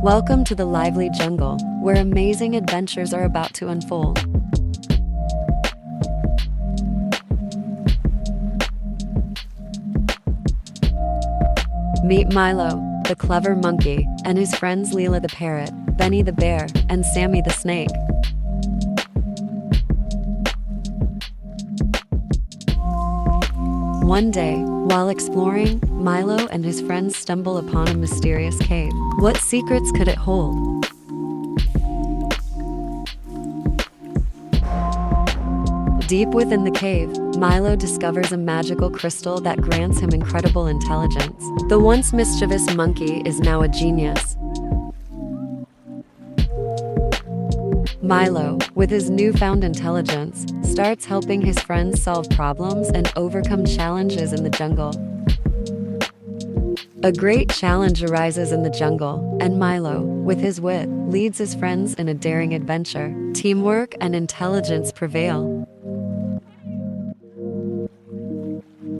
Welcome to the lively jungle, where amazing adventures are about to unfold. Meet Milo, the clever monkey, and his friends Leela the parrot, Benny the bear, and Sammy the snake. One day, while exploring, Milo and his friends stumble upon a mysterious cave. What secrets could it hold? Deep within the cave, Milo discovers a magical crystal that grants him incredible intelligence. The once mischievous monkey is now a genius. Milo, with his newfound intelligence, starts helping his friends solve problems and overcome challenges in the jungle. A great challenge arises in the jungle, and Milo, with his wit, leads his friends in a daring adventure. Teamwork and intelligence prevail.